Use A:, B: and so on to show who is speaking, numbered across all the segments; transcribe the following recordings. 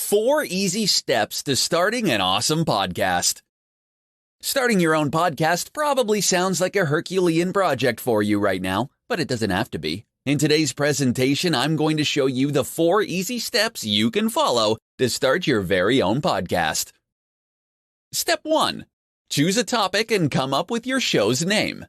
A: 4 easy steps to starting an awesome podcast. Starting your own podcast probably sounds like a Herculean project for you right now, but it doesn't have to be. In today's presentation, I'm going to show you the 4 easy steps you can follow to start your very own podcast. Step 1. Choose a topic and come up with your show's name.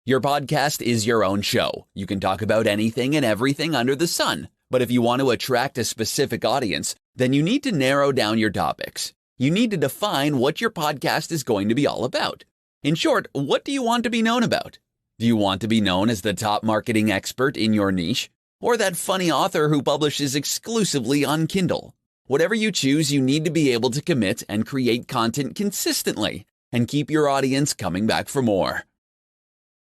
A: Your podcast is your own show. You can talk about anything and everything under the sun. But if you want to attract a specific audience, then you need to narrow down your topics. You need to define what your podcast is going to be all about. In short, what do you want to be known about? Do you want to be known as the top marketing expert in your niche? Or that funny author who publishes exclusively on Kindle? Whatever you choose, you need to be able to commit and create content consistently and keep your audience coming back for more.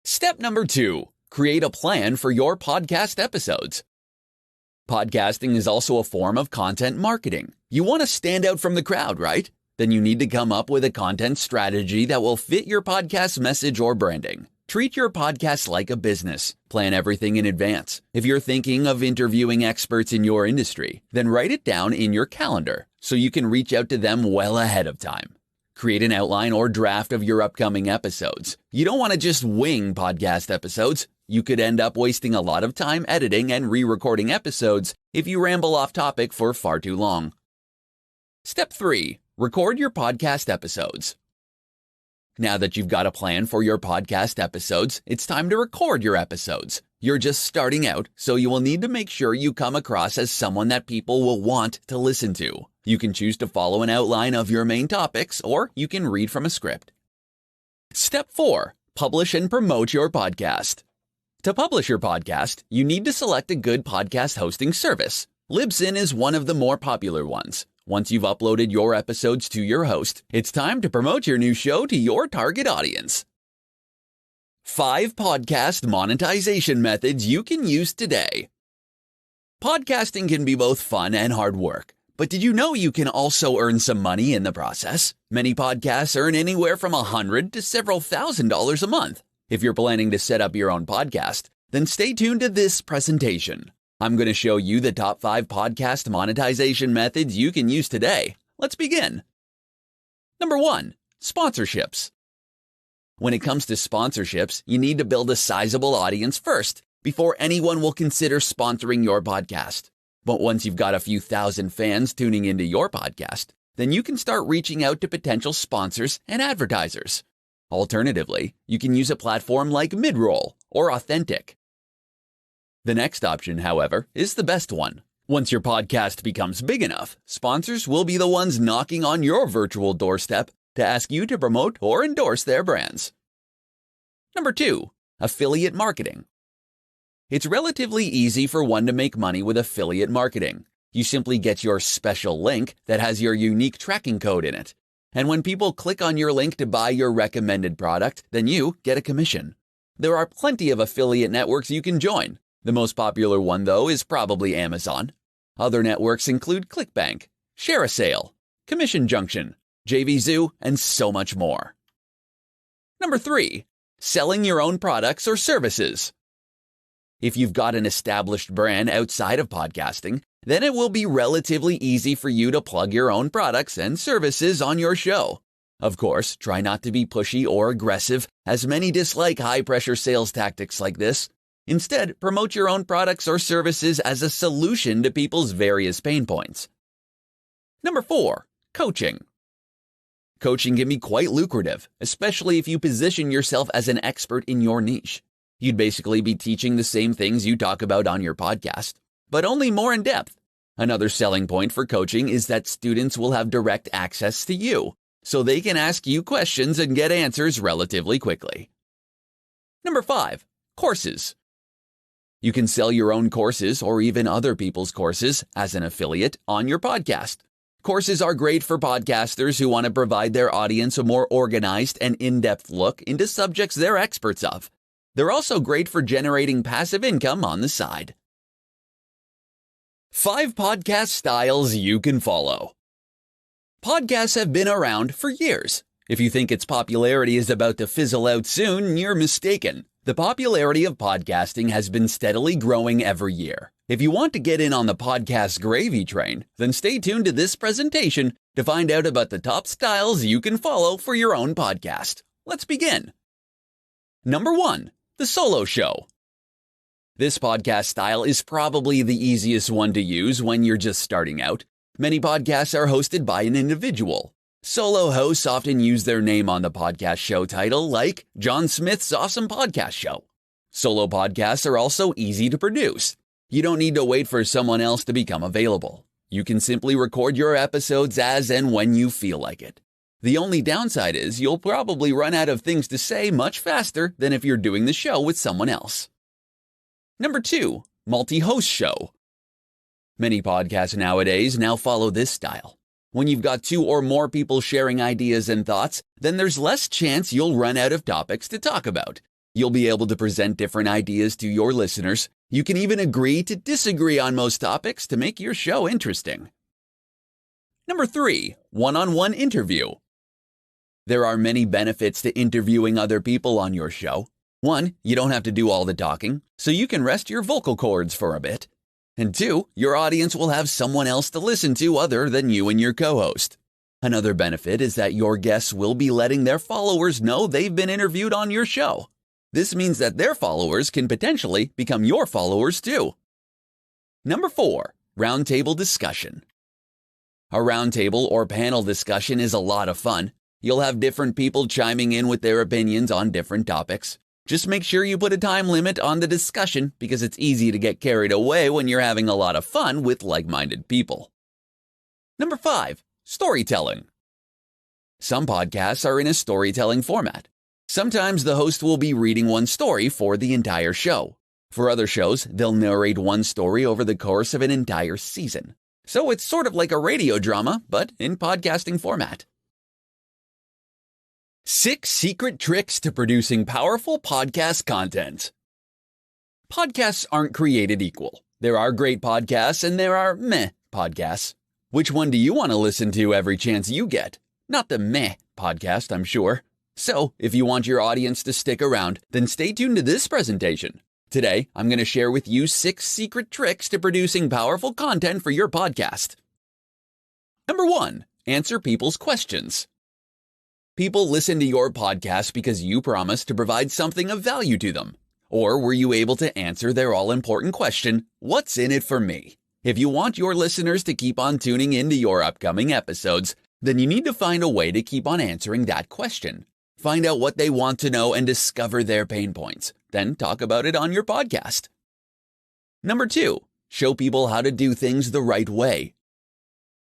A: Step number 2. Create a plan for your podcast episodes. Podcasting is also a form of content marketing. You want to stand out from the crowd, right? Then you need to come up with a content strategy that will fit your podcast message or branding. Treat your podcast like a business. Plan everything in advance. If you're thinking of interviewing experts in your industry, then write it down in your calendar so you can reach out to them well ahead of time. Create an outline or draft of your upcoming episodes. You don't want to just wing podcast episodes. You could end up wasting a lot of time editing and re-recording episodes if you ramble off topic for far too long. Step 3. Record your podcast episodes. Now that you've got a plan for your podcast episodes, it's time to record your episodes. You're just starting out, so you will need to make sure you come across as someone that people will want to listen to. You can choose to follow an outline of your main topics, or you can read from a script. Step 4. Publish and promote your podcast. To publish your podcast, you need to select a good podcast hosting service. Libsyn is one of the more popular ones. Once you've uploaded your episodes to your host, it's time to promote your new show to your target audience. 5 podcast monetization methods you can use today. Podcasting can be both fun and hard work, but did you know you can also earn some money in the process? Many podcasts earn anywhere from $100 to several $1,000s a month. If you're planning to set up your own podcast, then stay tuned to this presentation. I'm going to show you the top 5 podcast monetization methods you can use today. Let's begin. Number 1. Sponsorships. When it comes to sponsorships, you need to build a sizable audience first before anyone will consider sponsoring your podcast. But once you've got a few thousand fans tuning into your podcast, then you can start reaching out to potential sponsors and advertisers. Alternatively, you can use a platform like Midroll or Authentic. The next option, however, is the best one. Once your podcast becomes big enough, sponsors will be the ones knocking on your virtual doorstep to ask you to promote or endorse their brands. Number 2. Affiliate marketing. It's relatively easy for one to make money with affiliate marketing. You simply get your special link that has your unique tracking code in it. And when people click on your link to buy your recommended product, then you get a commission. There are plenty of affiliate networks you can join. The most popular one, though, is probably Amazon. Other networks include ClickBank, ShareASale, Commission Junction, JVZoo, and so much more. Number 3. Selling your own products or services. If you've got an established brand outside of podcasting, then it will be relatively easy for you to plug your own products and services on your show. Of course, try not to be pushy or aggressive, as many dislike high-pressure sales tactics like this. Instead, promote your own products or services as a solution to people's various pain points. Number 4. Coaching. Coaching can be quite lucrative, especially if you position yourself as an expert in your niche. You'd basically be teaching the same things you talk about on your podcast, but only more in depth. Another selling point for coaching is that students will have direct access to you, so they can ask you questions and get answers relatively quickly. Number 5. Courses. You can sell your own courses or even other people's courses as an affiliate on your podcast. Courses are great for podcasters who want to provide their audience a more organized and in-depth look into subjects they're experts of. They're also great for generating passive income on the side. 5 podcast styles you can follow. Podcasts have been around for years. If you think its popularity is about to fizzle out soon, you're mistaken. The popularity of podcasting has been steadily growing every year. If you want to get in on the podcast gravy train, then stay tuned to this presentation to find out about the top styles you can follow for your own podcast. Let's begin. Number 1, the solo show. This podcast style is probably the easiest one to use when you're just starting out. Many podcasts are hosted by an individual. Solo hosts often use their name on the podcast show title, like John Smith's Awesome Podcast Show. Solo podcasts are also easy to produce. You don't need to wait for someone else to become available. You can simply record your episodes as and when you feel like it. The only downside is you'll probably run out of things to say much faster than if you're doing the show with someone else. Number 2, multi-host show. Many podcasts nowadays now follow this style. When you've got 2 or more people sharing ideas and thoughts, then there's less chance you'll run out of topics to talk about. You'll be able to present different ideas to your listeners. You can even agree to disagree on most topics to make your show interesting. Number 3, one-on-one interview. There are many benefits to interviewing other people on your show. 1, you don't have to do all the talking, so you can rest your vocal cords for a bit. And 2, your audience will have someone else to listen to other than you and your co-host. Another benefit is that your guests will be letting their followers know they've been interviewed on your show. This means that their followers can potentially become your followers too. Number 4, roundtable discussion. A roundtable or panel discussion is a lot of fun. You'll have different people chiming in with their opinions on different topics. Just make sure you put a time limit on the discussion because it's easy to get carried away when you're having a lot of fun with like-minded people. Number 5, storytelling. Some podcasts are in a storytelling format. Sometimes the host will be reading one story for the entire show. For other shows, they'll narrate one story over the course of an entire season. So it's sort of like a radio drama, but in podcasting format. 6 secret tricks to producing powerful podcast content. Podcasts aren't created equal. There are great podcasts and there are meh podcasts. Which one do you want to listen to every chance you get? Not the meh podcast, I'm sure. So, if you want your audience to stick around, then stay tuned to this presentation. Today, I'm going to share with you 6 secret tricks to producing powerful content for your podcast. Number 1, answer people's questions. People listen to your podcast because you promised to provide something of value to them. Or were you able to answer their all-important question, what's in it for me? If you want your listeners to keep on tuning into your upcoming episodes, then you need to find a way to keep on answering that question. Find out what they want to know and discover their pain points. Then talk about it on your podcast. Number 2, show people how to do things the right way.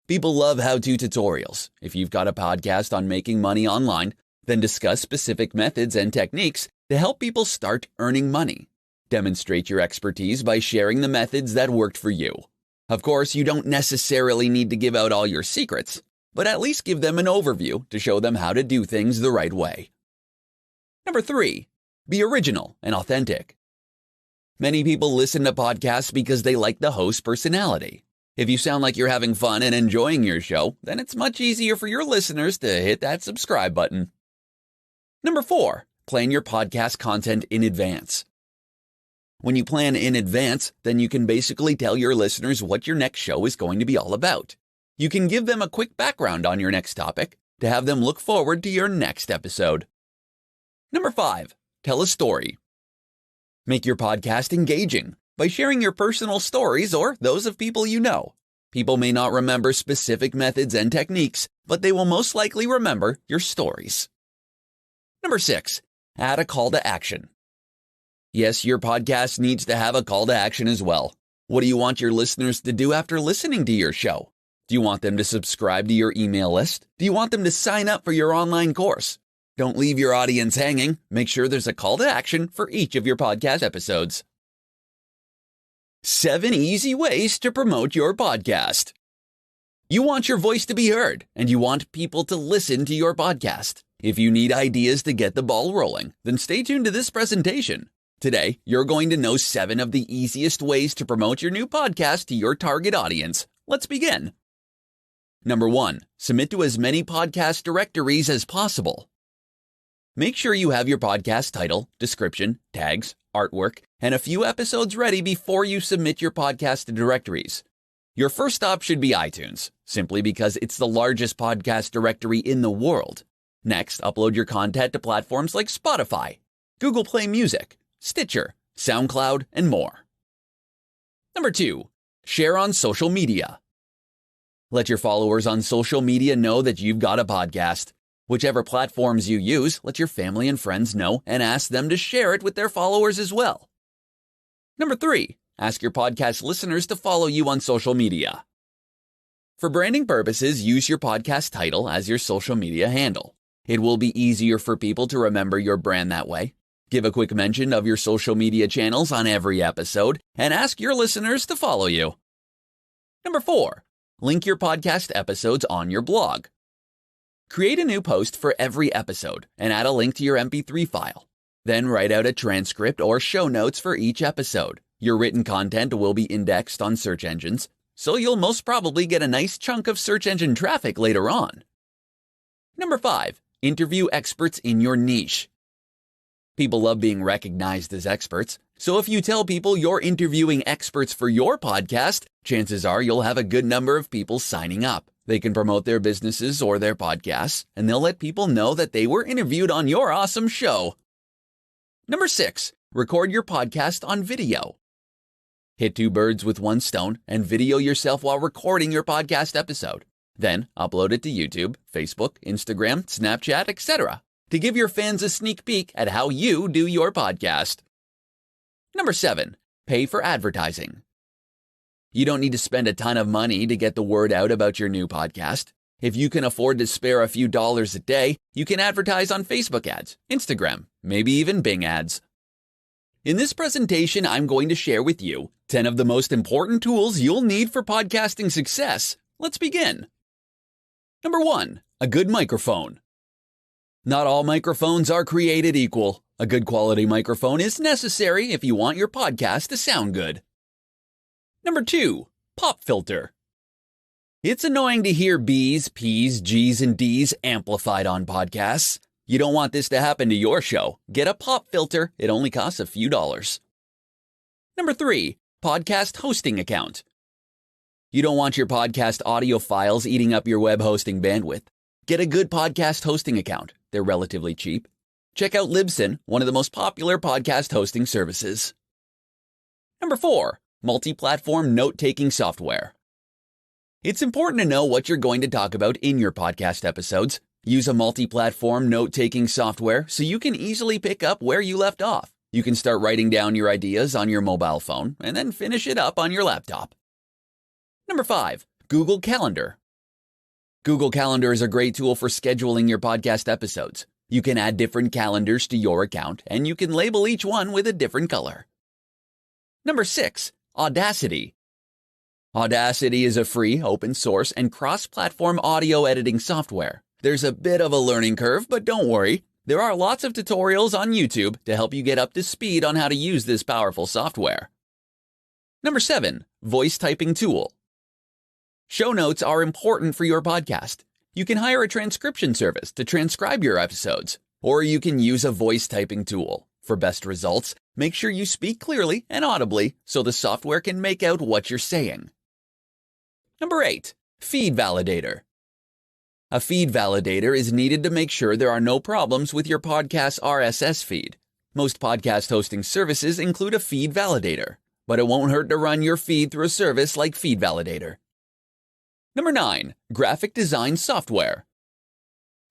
A: People love how-to tutorials. If you've got a podcast on making money online, then discuss specific methods and techniques to help people start earning money. Demonstrate your expertise by sharing the methods that worked for you. Of course, you don't necessarily need to give out all your secrets, but at least give them an overview to show them how to do things the right way. Number 3, be original and authentic. Many people listen to podcasts because they like the host's personality. If you sound like you're having fun and enjoying your show, then it's much easier for your listeners to hit that subscribe button. Number 4, plan your podcast content in advance. When you plan in advance, then you can basically tell your listeners what your next show is going to be all about. You can give them a quick background on your next topic to have them look forward to your next episode. Number 5, tell a story. Make your podcast engaging by sharing your personal stories or those of people you know. People may not remember specific methods and techniques, but they will most likely remember your stories. Number 6, add a call to action. Yes, your podcast needs to have a call to action as well. What do you want your listeners to do after listening to your show? Do you want them to subscribe to your email list? Do you want them to sign up for your online course? Don't leave your audience hanging. Make sure there's a call to action for each of your podcast episodes. 7 easy ways to promote your podcast. You want your voice to be heard, and you want people to listen to your podcast. If you need ideas to get the ball rolling, then stay tuned to this presentation. Today, you're going to know 7 of the easiest ways to promote your new podcast to your target audience. Let's begin. Number 1, submit to as many podcast directories as possible. Make sure you have your podcast title, description, tags, artwork, and a few episodes ready before you submit your podcast to directories. Your first stop should be iTunes, simply because it's the largest podcast directory in the world. Next, upload your content to platforms like Spotify, Google Play Music, Stitcher, SoundCloud, and more. Number 2, share on social media. Let your followers on social media know that you've got a podcast. Whichever platforms you use, let your family and friends know and ask them to share it with their followers as well. Number 3, ask your podcast listeners to follow you on social media. For branding purposes, use your podcast title as your social media handle. It will be easier for people to remember your brand that way. Give a quick mention of your social media channels on every episode and ask your listeners to follow you. Number 4, link your podcast episodes on your blog. Create a new post for every episode and add a link to your MP3 file. Then write out a transcript or show notes for each episode. Your written content will be indexed on search engines, so you'll most probably get a nice chunk of search engine traffic later on. Number 5, interview experts in your niche. People love being recognized as experts, so if you tell people you're interviewing experts for your podcast, chances are you'll have a good number of people signing up. They can promote their businesses or their podcasts, and they'll let people know that they were interviewed on your awesome show. Number 6, record your podcast on video. Hit 2 birds with 1 stone and video yourself while recording your podcast episode. Then upload it to YouTube, Facebook, Instagram, Snapchat, etc. to give your fans a sneak peek at how you do your podcast. Number 7, pay for advertising. You don't need to spend a ton of money to get the word out about your new podcast. If you can afford to spare a few dollars a day, you can advertise on Facebook ads, Instagram, maybe even Bing ads. In this presentation, I'm going to share with you 10 of the most important tools you'll need for podcasting success. Let's begin. Number 1, a good microphone. Not all microphones are created equal. A good quality microphone is necessary if you want your podcast to sound good. Number 2, pop filter. It's annoying to hear B's, P's, G's, and D's amplified on podcasts. You don't want this to happen to your show. Get a pop filter. It only costs a few dollars. Number 3, podcast hosting account. You don't want your podcast audio files eating up your web hosting bandwidth. Get a good podcast hosting account. They're relatively cheap. Check out Libsyn, one of the most popular podcast hosting services. Number 4, multi-platform note-taking software. It's important to know what you're going to talk about in your podcast episodes. Use a multi-platform note-taking software so you can easily pick up where you left off. You can start writing down your ideas on your mobile phone and then finish it up on your laptop. Number 5, Google Calendar. Google Calendar is a great tool for scheduling your podcast episodes. You can add different calendars to your account, and you can label each one with a different color. Number 6, Audacity. Audacity is a free, open-source, and cross-platform audio editing software. There's a bit of a learning curve, but don't worry. There are lots of tutorials on YouTube to help you get up to speed on how to use this powerful software. Number 7, voice typing tool. Show notes are important for your podcast. You can hire a transcription service to transcribe your episodes, or you can use a voice typing tool. For best results, make sure you speak clearly and audibly so the software can make out what you're saying. Number 8, feed validator. A feed validator is needed to make sure there are no problems with your podcast's RSS feed. Most podcast hosting services include a feed validator, but it won't hurt to run your feed through a service like Feed Validator. Number 9, graphic design software.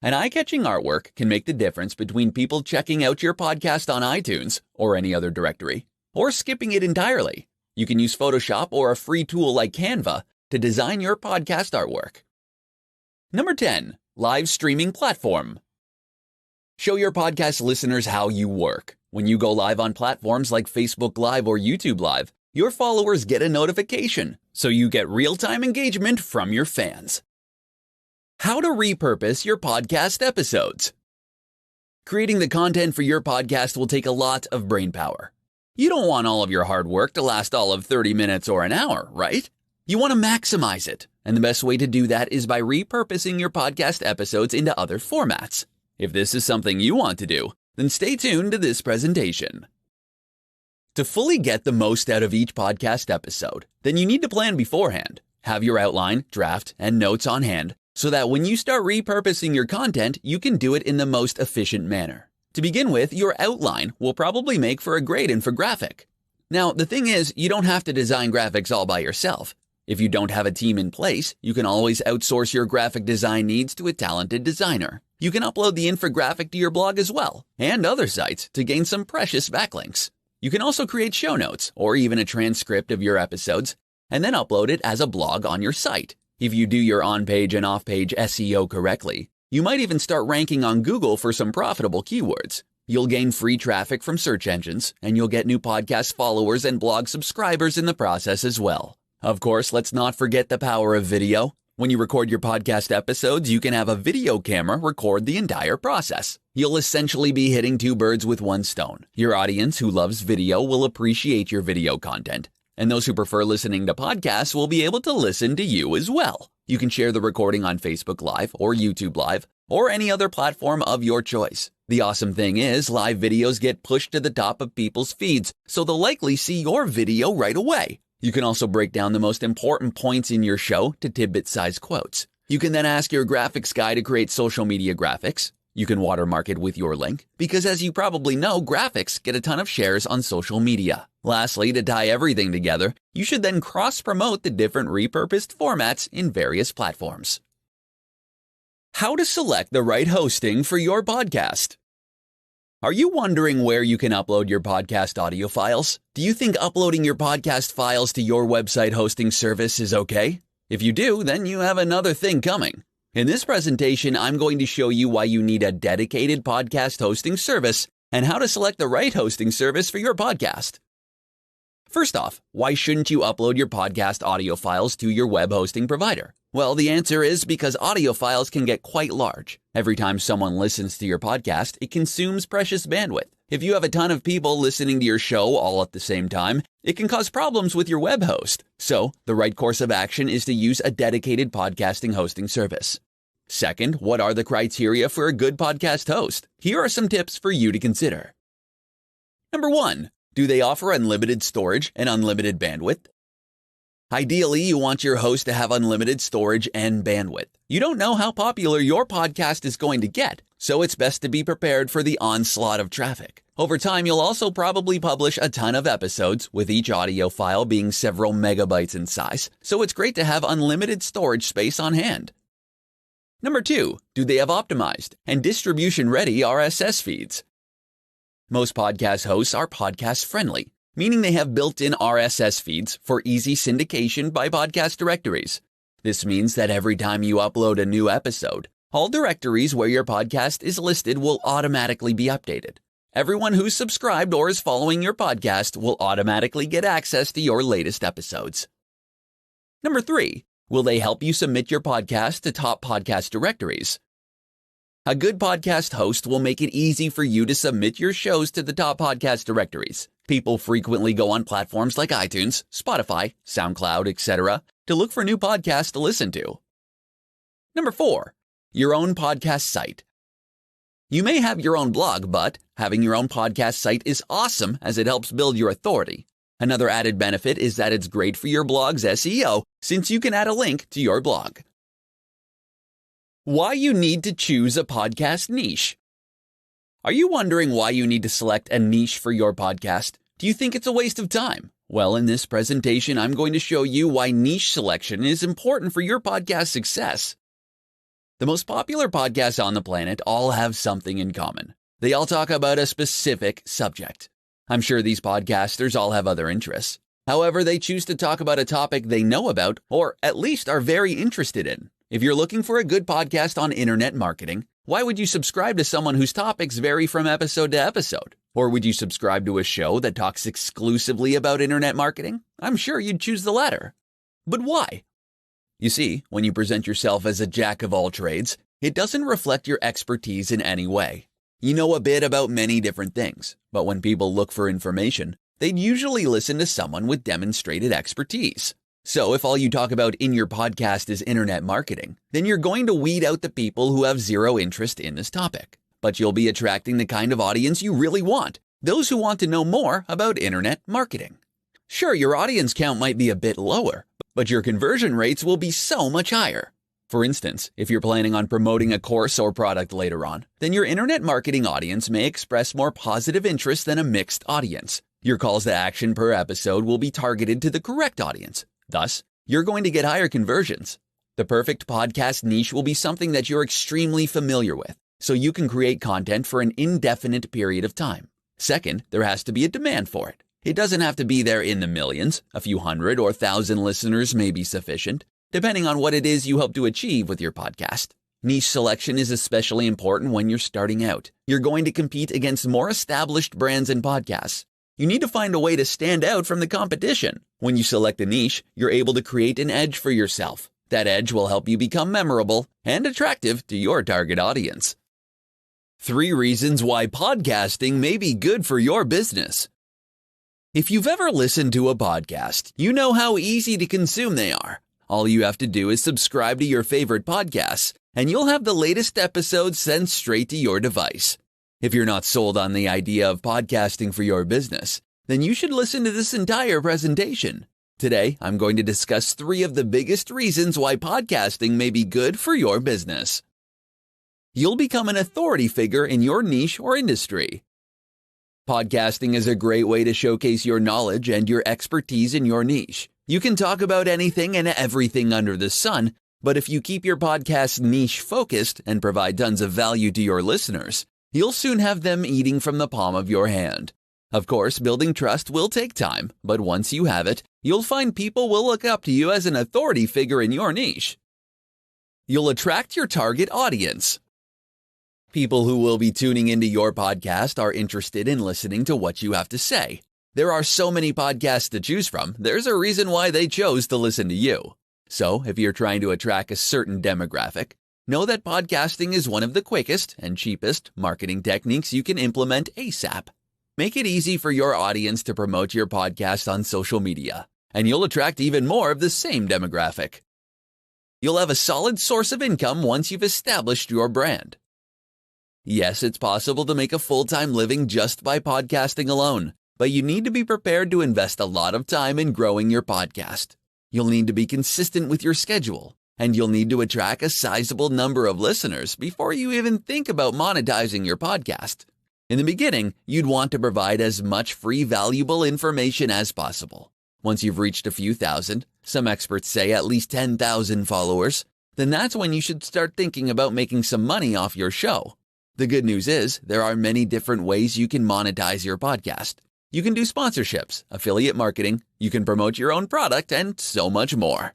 A: An eye-catching artwork can make the difference between people checking out your podcast on iTunes or any other directory, or skipping it entirely. You can use Photoshop or a free tool like Canva to design your podcast artwork. Number 10, live streaming platform. Show your podcast listeners how you work. When you go live on platforms like Facebook Live or YouTube Live, your followers get a notification, so you get real-time engagement from your fans. How to repurpose your podcast episodes. Creating the content for your podcast will take a lot of brain power. You don't want all of your hard work to last all of 30 minutes or an hour, right? You want to maximize it, and the best way to do that is by repurposing your podcast episodes into other formats. If this is something you want to do, then stay tuned to this presentation. To fully get the most out of each podcast episode, then you need to plan beforehand. Have your outline, draft, and notes on hand so that when you start repurposing your content, you can do it in the most efficient manner. To begin with, your outline will probably make for a great infographic. Now, the thing is, you don't have to design graphics all by yourself. If you don't have a team in place, you can always outsource your graphic design needs to a talented designer. You can upload the infographic to your blog as well, and other sites to gain some precious backlinks. You can also create show notes, or even a transcript of your episodes, and then upload it as a blog on your site. If you do your on-page and off-page SEO correctly, you might even start ranking on Google for some profitable keywords. You'll gain free traffic from search engines, and you'll get new podcast followers and blog subscribers in the process as well. Of course, let's not forget the power of video. When you record your podcast episodes, you can have a video camera record the entire process. You'll essentially be hitting two birds with one stone. Your audience who loves video will appreciate your video content, and those who prefer listening to podcasts will be able to listen to you as well. You can share the recording on Facebook Live or YouTube Live or any other platform of your choice. The awesome thing is, live videos get pushed to the top of people's feeds, so they'll likely see your video right away. You can also break down the most important points in your show to tidbit-sized quotes. You can then ask your graphics guy to create social media graphics. You can watermark it with your link, because as you probably know, graphics get a ton of shares on social media. Lastly, to tie everything together, you should then cross-promote the different repurposed formats in various platforms. How to select the right hosting for your podcast. Are you wondering where you can upload your podcast audio files? Do you think uploading your podcast files to your website hosting service is okay? If you do, then you have another thing coming. In this presentation, I'm going to show you why you need a dedicated podcast hosting service and how to select the right hosting service for your podcast. First off, why shouldn't you upload your podcast audio files to your web hosting provider? Well, the answer is because audio files can get quite large. Every time someone listens to your podcast, it consumes precious bandwidth. If you have a ton of people listening to your show all at the same time, it can cause problems with your web host. So, the right course of action is to use a dedicated podcasting hosting service. Second, what are the criteria for a good podcast host? Here are some tips for you to consider. Number 1. Do they offer unlimited storage and unlimited bandwidth? Ideally, you want your host to have unlimited storage and bandwidth. You don't know how popular your podcast is going to get, so it's best to be prepared for the onslaught of traffic. Over time, you'll also probably publish a ton of episodes, with each audio file being several megabytes in size, so it's great to have unlimited storage space on hand. Number 2, do they have optimized and distribution-ready RSS feeds? Most podcast hosts are podcast-friendly, meaning they have built-in RSS feeds for easy syndication by podcast directories. This means that every time you upload a new episode, all directories where your podcast is listed will automatically be updated. Everyone who's subscribed or is following your podcast will automatically get access to your latest episodes. Number 3, will they help you submit your podcast to top podcast directories? A good podcast host will make it easy for you to submit your shows to the top podcast directories. People frequently go on platforms like iTunes, Spotify, SoundCloud, etc. to look for new podcasts to listen to. Number 4, your own podcast site. You may have your own blog, but having your own podcast site is awesome as it helps build your authority. Another added benefit is that it's great for your blog's SEO since you can add a link to your blog. Why you need to choose a podcast niche. Are you wondering why you need to select a niche for your podcast? Do you think it's a waste of time? Well, in this presentation, I'm going to show you why niche selection is important for your podcast success. The most popular podcasts on the planet all have something in common. They all talk about a specific subject. I'm sure these podcasters all have other interests. However, they choose to talk about a topic they know about or at least are very interested in. If you're looking for a good podcast on internet marketing, why would you subscribe to someone whose topics vary from episode to episode? Or would you subscribe to a show that talks exclusively about internet marketing? I'm sure you'd choose the latter. But why? You see, when you present yourself as a jack of all trades, it doesn't reflect your expertise in any way. You know a bit about many different things, but when people look for information, they'd usually listen to someone with demonstrated expertise. So if all you talk about in your podcast is internet marketing, then you're going to weed out the people who have zero interest in this topic. but you'll be attracting the kind of audience you really want, those who want to know more about internet marketing. Sure, your audience count might be a bit lower, but your conversion rates will be so much higher. For instance, if you're planning on promoting a course or product later on, then your internet marketing audience may express more positive interest than a mixed audience. Your calls to action per episode will be targeted to the correct audience. Thus, you're going to get higher conversions. The perfect podcast niche will be something that you're extremely familiar with, so you can create content for an indefinite period of time. Second, there has to be a demand for it. It doesn't have to be there in the millions. A few hundred or thousand listeners may be sufficient, depending on what it is you hope to achieve with your podcast. Niche selection is especially important when you're starting out. You're going to compete against more established brands and podcasts. You need to find a way to stand out from the competition. When you select a niche, you're able to create an edge for yourself. That edge will help you become memorable and attractive to your target audience. 3 reasons why podcasting may be good for your business. If you've ever listened to a podcast, you know how easy to consume they are. All you have to do is subscribe to your favorite podcasts, and you'll have the latest episodes sent straight to your device. If you're not sold on the idea of podcasting for your business, then you should listen to this entire presentation. Today, I'm going to discuss 3 of the biggest reasons why podcasting may be good for your business. You'll become an authority figure in your niche or industry. Podcasting is a great way to showcase your knowledge and your expertise in your niche. You can talk about anything and everything under the sun, but if you keep your podcast niche focused and provide tons of value to your listeners, you'll soon have them eating from the palm of your hand. Of course, building trust will take time, but once you have it, you'll find people will look up to you as an authority figure in your niche. You'll attract your target audience. People who will be tuning into your podcast are interested in listening to what you have to say. There are so many podcasts to choose from, there's a reason why they chose to listen to you. So, if you're trying to attract a certain demographic, know that podcasting is one of the quickest and cheapest marketing techniques you can implement ASAP. Make it easy for your audience to promote your podcast on social media, and you'll attract even more of the same demographic. You'll have a solid source of income once you've established your brand. Yes, it's possible to make a full-time living just by podcasting alone, but you need to be prepared to invest a lot of time in growing your podcast. You'll need to be consistent with your schedule, and you'll need to attract a sizable number of listeners before you even think about monetizing your podcast. In the beginning, you'd want to provide as much free, valuable information as possible. Once you've reached a few thousand, some experts say at least 10,000 followers, then that's when you should start thinking about making some money off your show. The good news is, there are many different ways you can monetize your podcast. You can do sponsorships, affiliate marketing, you can promote your own product, and so much more.